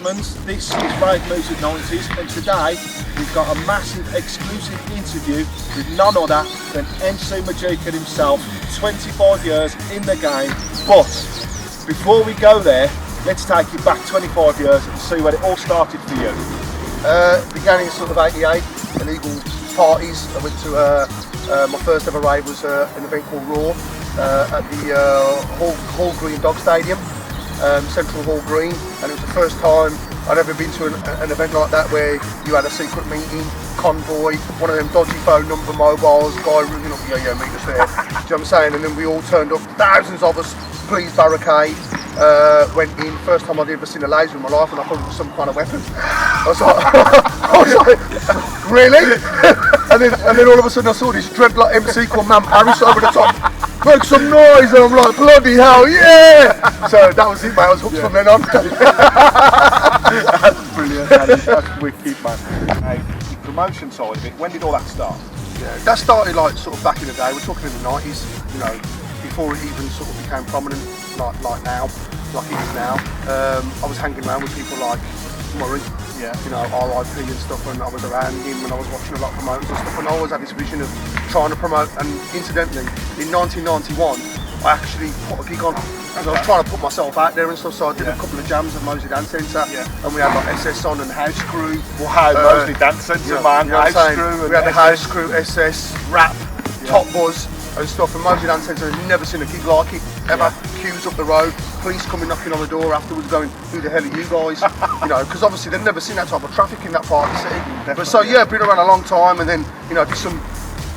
Midlands. This is Rave Music 90s, and today we've got a massive exclusive interview with none other than MC Magika himself, 25 years in the game. But before we go there, let's take you back 25 years and see where it all started for you. Began in sort of '88, illegal parties. I went to my first ever rave was an event called Rave at the Hall Green Dog Stadium, Central Hall Green, and it was the first time I'd ever been to an event like that where you had a secret meeting, convoy, one of them dodgy phone number mobiles, guy ringing up, yeah, meet us there. Do you know what I'm saying? And then we all turned up, thousands of us, please barricade. Went in, first time I'd ever seen a laser in my life, and I thought it was some kind of weapon. I was like, really? and then all of a sudden I saw this dreadlock MC called Man Paris over the top, make some noise, and I'm like, bloody hell, yeah! So that was it, mate. I was hooked from then on. That's brilliant. That's wicked, man. The promotion side of it, when did all that start? Yeah, that started like sort of back in the day. We're talking in the 90s, you know, before it even sort of became prominent like now, like it is now. I was hanging around with people like Murray, yeah, you know, RIP and stuff, and I was around him and I was watching a lot of promoters and stuff, and I always had this vision of trying to promote. And incidentally, in 1991, I actually put a gig on. I was trying to put myself out there and stuff, so I did a couple of jams at Moseley Dance Centre, and we had like SS on and House Crew. Wow, Moseley Dance Centre, man, you know House Crew. We had the House Crew, SS, Rap, Top Buzz and stuff, and Moseley Dance Centre had never seen a gig like it, ever. Queues up the road, police coming knocking on the door afterwards going, who the hell are you guys? You know, because obviously they've never seen that type of traffic in that part of the city. But so yeah, been around a long time, and then, you know, did some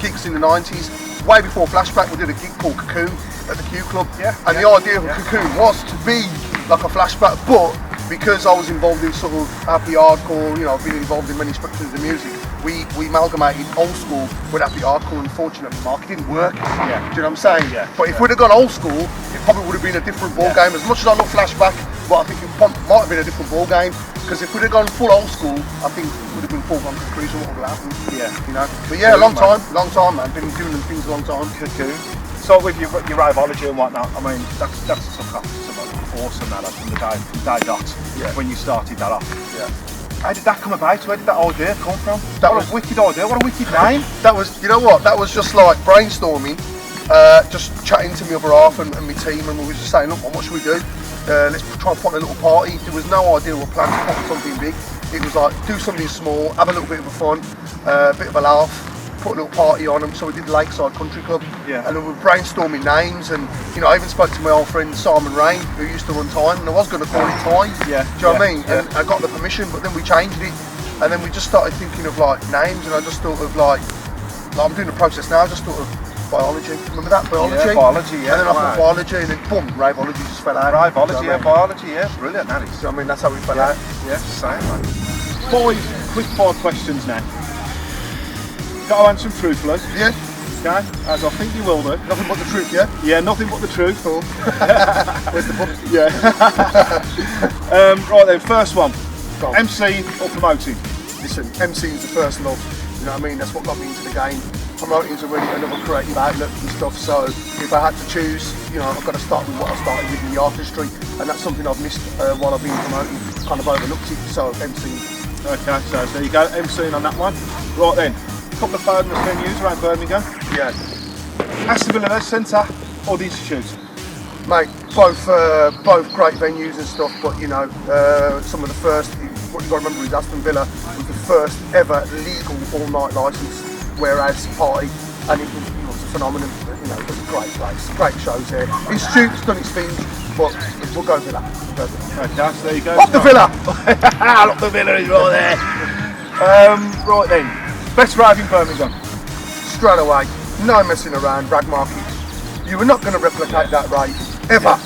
gigs in the 90s. Way before Flashback, we did a gig called Cocoon at the Q Club, and the idea of Cocoon was to be like a Flashback, but because I was involved in sort of happy hardcore, you know, I've been involved in many spectrums of the music, we amalgamated old school with happy hardcore. Unfortunately, Mark, it didn't work. Do you know what I'm saying? But if we'd have gone old school, it probably would have been a different ball game. As much as I love Flashback, but I think it might have been a different ball game, because if we'd have gone full old school, I think it would have been full on cruise and what would have happened. You know. But yeah, long time, man. Been doing them things a long time. Cocoon. So with your Raveology and whatnot, I mean, that's took off awesome, that from the day dot, when you started that off. How did that come about? Where did that idea come from? That was a wicked idea. What a wicked name. That was, you know what? That was just like brainstorming, just chatting to my other half and my team, and we were just saying, look, what should we do? Let's try and put a little party. There was no idea or plan to put something big. It was like, do something small, have a little bit of a fun, a bit of a laugh, put a little party on them. So we did Lakeside Country Club, and then we were brainstorming names, and you know, I even spoke to my old friend Simon Rain, who used to run Time, and I was going to call it Time. Do you know what I mean? And I got the permission, but then we changed it, and then we just started thinking of like names, and I just thought of like I'm doing the process now. I just thought of biology. Remember that? Biology? Yeah, biology, And then I thought biology, and then boom, Raveology just fell out. Raveology, biology, brilliant, that is. So, I mean, that's how we fell out. Same, man. Quick 5 questions now. Got to answer them truthfully. Yeah. Okay, as I think you will do. Nothing but the truth, yeah? Yeah, nothing but the truth. Cool. Where's the book? Yeah. Right then, first one. MC or promoting? Listen, MC is the first love. You know what I mean? That's what got me into the game. Promoting is already another creative outlet and stuff. So if I had to choose, you know, I've got to start with what I started with in the artistry, and that's something I've missed while I've been promoting. Kind of overlooked it. So MC. Okay, so there you go, MCing on that one. Right then. Couple of famous venues around Birmingham. Yeah. Aston Villa Centre or the Institute? Mate, both great venues and stuff, but you know, some of the first, what you got to remember is Aston Villa was the first ever legal all-night licensed warehouse party, and it was a phenomenon. You know, it was a great place, great shows there. Institute's done its thing, but we'll go Villa. Okay, so there you go. Up the Villa! Up the Villa is right there. Right then. Best rave in Birmingham? Straight away, no messing around, Rag Market. You were not going to replicate that rave, ever,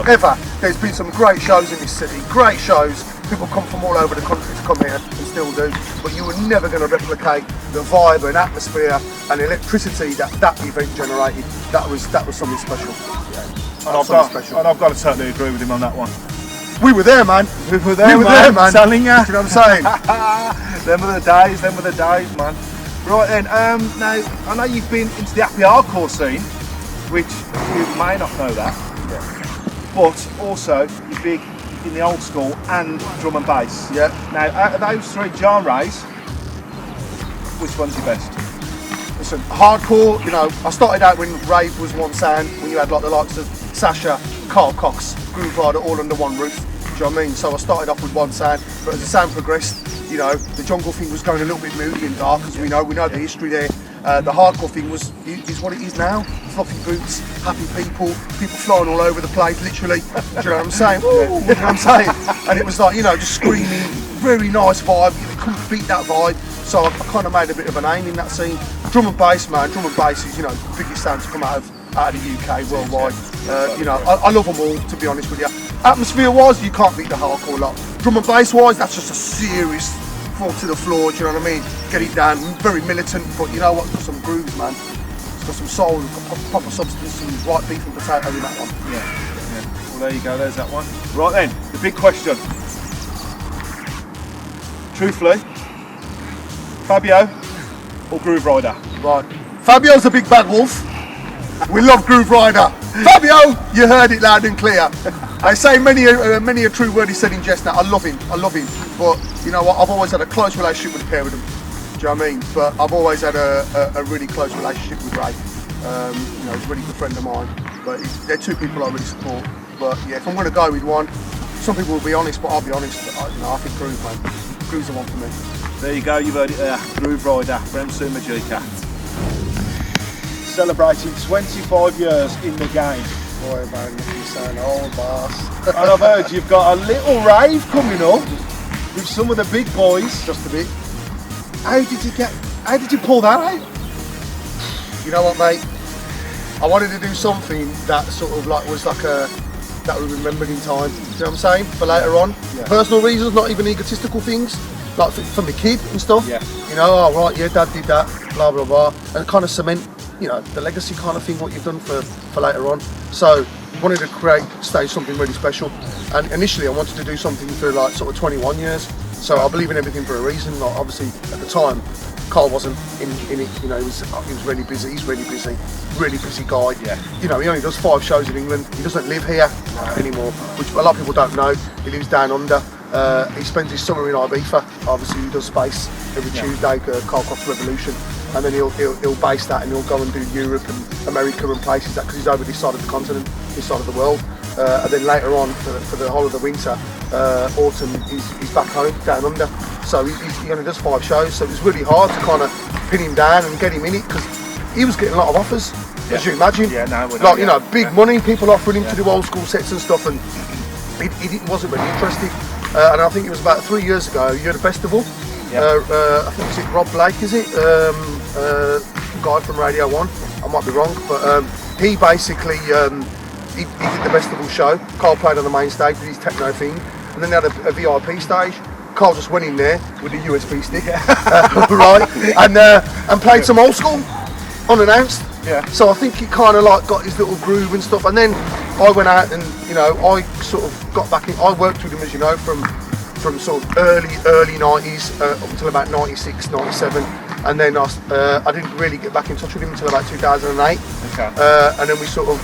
ever. There's been some great shows in this city, great shows. People come from all over the country to come here and still do, but you were never going to replicate the vibe and atmosphere and electricity that event generated. That was something special. And I've got to totally agree with him on that one. We were there, man. We were there, man. Telling you. Do you know what I'm saying? Them were the days, man. Right then, now, I know you've been into the happy hardcore scene, which you may not know that, but also you're big in the old school and drum and bass. Yeah. Now, out of those three genres, which one's your best? Listen, hardcore, you know, I started out when rave was one sound, when you had like the likes of Sasha, Carl Cox, Groove Rider all under one roof. Do you know what I mean? So I started off with one sound, but as the sound progressed, you know, the jungle thing was going a little bit moody and dark, as we know the history there. The hardcore thing is what it is now. Fluffy boots, happy people flying all over the place, literally. Do you know what I'm saying? You know what I'm saying? And it was like, you know, just screaming, very nice vibe. You couldn't beat that vibe. So I kind of made a bit of a name in that scene. Drum and bass, man. Drum and bass is, you know, the biggest sound to come out of the UK worldwide. You know, I love them all, to be honest with you. Atmosphere-wise, you can't beat the hardcore lot. Drum and bass-wise, that's just a serious fall to the floor. Do you know what I mean? Get it down. Very militant, but you know what? It's got some grooves, man. It's got some soul, proper substance, some right beef and potato in that one. Yeah. Well, there you go. There's that one. Right then, the big question. Truthfully, Fabio or Groove Rider? Right. Fabio's a big bad wolf. We love Groove Rider. Fabio, you heard it loud and clear. I say many a true word is said in jest now. I love him. But you know what? I've always had a close relationship with the pair of them. Do you know what I mean? But I've always had a really close relationship with Ray. You know, he's a really good friend of mine. But they're two people I really support. But yeah, if I'm going to go with one, some people will be honest, but I'll be honest. I think Groove, man. Groove's the one for me. There you go, you've heard it there. Groove Rider, RAVEMUSIC Magika. Celebrating 25 years in the game. Boy, man, you sound old, boss. And I've heard you've got a little rave coming up with some of the big boys. Just a bit. How did you pull that out? You know what, mate? I wanted to do something that sort of like was like that we remembered in time. Do you know what I'm saying? For later on. Yeah. Personal reasons, not even egotistical things. Like for my kid and stuff. Yeah. You know, oh right, yeah, dad did that, blah blah blah. And kind of cement, you know, the legacy kind of thing, what you've done for later on. So wanted to stage something really special. And initially I wanted to do something for like sort of 21 years. So I believe in everything for a reason. Like obviously at the time Carl wasn't in it, you know, he was really busy, he's really busy guy. Yeah. You know, he only does 5 shows in England. He doesn't live here anymore, which a lot of people don't know. He lives down under. He spends his summer in Ibiza. Obviously he does space every Tuesday, Carl Cox Revolution, and then he'll base that and he'll go and do Europe and America and places that, because he's over this side of the continent, this side of the world. And then later on for the whole of the winter, autumn, he's back home down under. So he only does 5 shows, so it was really hard to kind of pin him down and get him in it, because he was getting a lot of offers, as you imagine. Yeah, no, like, you know, big money, people offering him to do old school sets and stuff, and he wasn't really interested. And I think it was about 3 years ago, you had a festival. Yeah. I think it's Rob Blake, is it? Guy from Radio 1, I might be wrong, but he basically he did the festival show. Carl played on the main stage with his techno thing, and then they had a VIP stage. Carl just went in there with a USB stick, right, and played some old school, unannounced. Yeah. So I think he kind of like got his little groove and stuff, and then I went out and, you know, I sort of got back in. I worked with him, as you know, from sort of early 90s up until about 96, 97, and then I didn't really get back in touch with him until about 2008. Okay. And then we sort of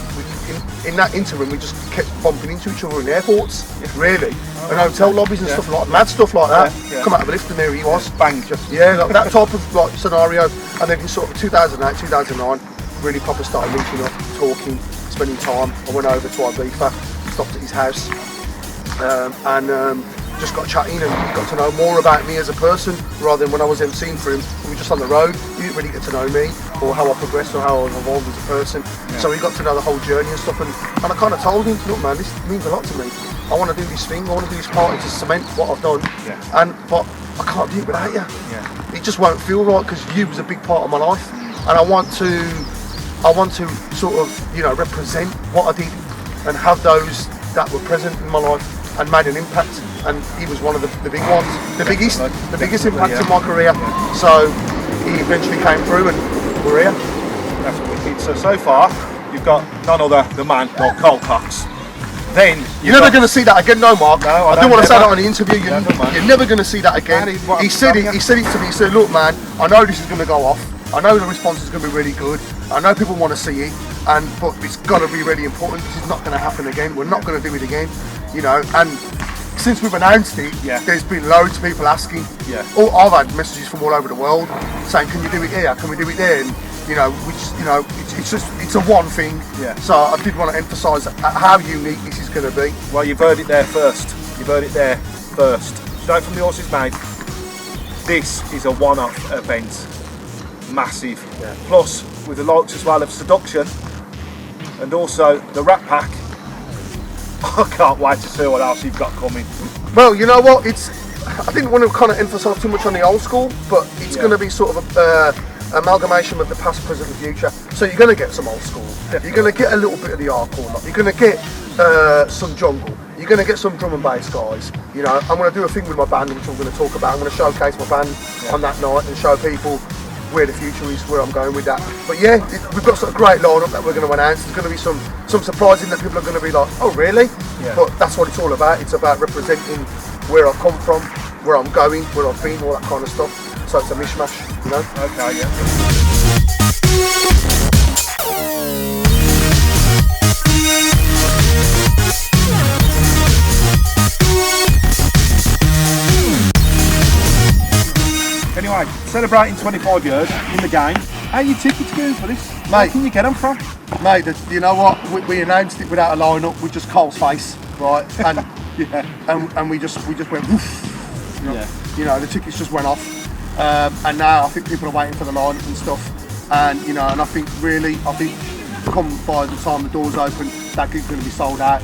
in that interim we just kept bumping into each other in airports, really, and hotel lobbies and stuff like mad stuff like that. Yeah. Come out of the lift and there he was. Bang. Yeah, like that type of like scenario. And then in sort of 2008, 2009, really proper started meeting up, talking, spending time. I went over to Ibiza, stopped at his house, and just got chatting and got to know more about me as a person, rather than when I was emceeing for him. We were just on the road, he didn't really get to know me or how I progressed or how I was evolved as a person. Yeah. So he got to know the whole journey and stuff, and I kind of told him, look man, this means a lot to me. I want to do this thing, I want to do this party to cement what I've done, but I can't do it without you. Yeah. It just won't feel right, because you was a big part of my life, and I want to sort of, you know, represent what I did and have those that were present in my life and made an impact, and he was one of the big ones, the biggest impact in my career. So he eventually came through and we're here. That's what we did. So far you've got none other the man called Carl Cox. Then you're never going to see that again, no, Mark. No, I do want to say that on the interview. You're never going to see that again. He said it to me. He said, look man, I know this is going to go off. I know the response is going to be really good. I know people want to see it, but it's got to be really important. This is not going to happen again. We're not going to do it again, you know. And since we've announced it, Yeah. there's been loads of people asking. Yeah. I've had messages from all over the world saying, "Can you do it here? Can we do it there?" And you know, it's a one thing. Yeah. So I did want to emphasise how unique this is going to be. Well, you've heard it there first. You've heard it there first. Straight from the horse's mouth. This is a one-off event. Massive. Yeah. Plus, with the likes as well of Seduction and also the Rat Pack, I can't wait to see what else you've got coming. Well, you know what? I didn't want to kind of emphasise too much on the old school, but it's going to be sort of a amalgamation of the past, present, and future. So you're going to get some old school. Definitely. You're going to get a little bit of the hardcore. You're going to get some jungle. You're going to get some drum and bass guys. You know, I'm going to do a thing with my band, which I'm going to talk about. I'm going to showcase my band on that night and show people where the future is, where I'm going with that. But yeah, we've got sort of great lineup that we're going to announce. There's going to be some surprising that people are going to be like, oh really? Yeah. But that's what it's all about. It's about representing where I've come from, where I'm going, where I've been, all that kind of stuff. So it's a mishmash, you know? Okay, yeah. Anyway, celebrating 25 years in the game. How are your tickets going for this? Where Mate. can you get them from? Mate, you know what? We announced it without a lineup. We just Cole's face, right? And and we just went woof. You know, Yeah. you know, the tickets just went off. And now I think people are waiting for the lineup and stuff. And you know, and I think come by the time the doors open, that gig's going to be sold out.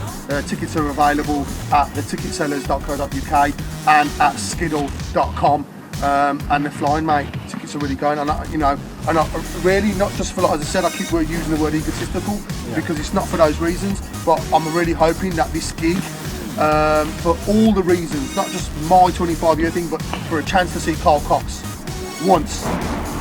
Tickets are available at theticketsellers.co.uk and at skiddle.com. And they're flying, mate. Tickets are really going. And really not just for, like, as I said, I keep using the word egotistical because it's not for those reasons. But I'm really hoping that this gig, for all the reasons, not just my 25-year thing, but for a chance to see Carl Cox once.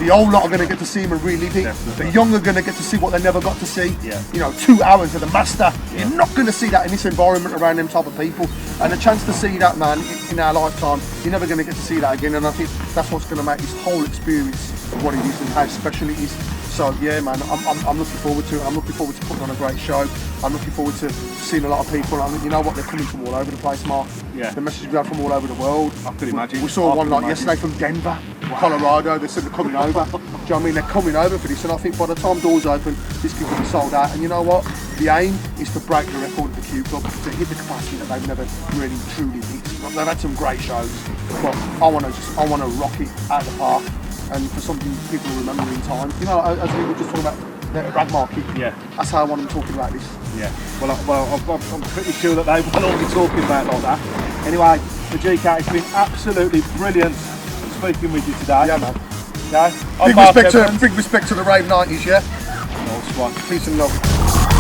The old lot are going to get to see him and relive it. Definitely. The young are going to get to see what they never got to see. Yeah. You know, 2 hours of the master. You're not going to see that in this environment around them type of people. And a chance to see that, man, in our lifetime, you're never going to get to see that again. And I think that's what's going to make this whole experience what it is and how special it is. So yeah, man, I'm looking forward to it. I'm looking forward to putting on a great show. I'm looking forward to seeing a lot of people. You know what? They're coming from all over the place, Mark. Yeah. The messages we have from all over the world. I could imagine. We saw I one could like imagine. yesterday from Denver, Colorado. They said they're coming over. Do you know what I mean? They're coming over for this, and I think by the time doors open, this gig will be sold out. And you know what? The aim is to break the record of the Q Club, to hit the capacity that they've never really truly hit. They've had some great shows, but I want to rock it out the park, and for something people remember in time. You know, as we were just talking about the rag market. Yeah. That's how I want them talking about this. Yeah. Well, I'm pretty sure that they will all be talking about like that. Anyway, Magika, it's been absolutely brilliant speaking with you today. Yeah, man. Okay. I'm Mark Evans. Big respect to the Rave 90s, yeah? Nice one. Peace and love.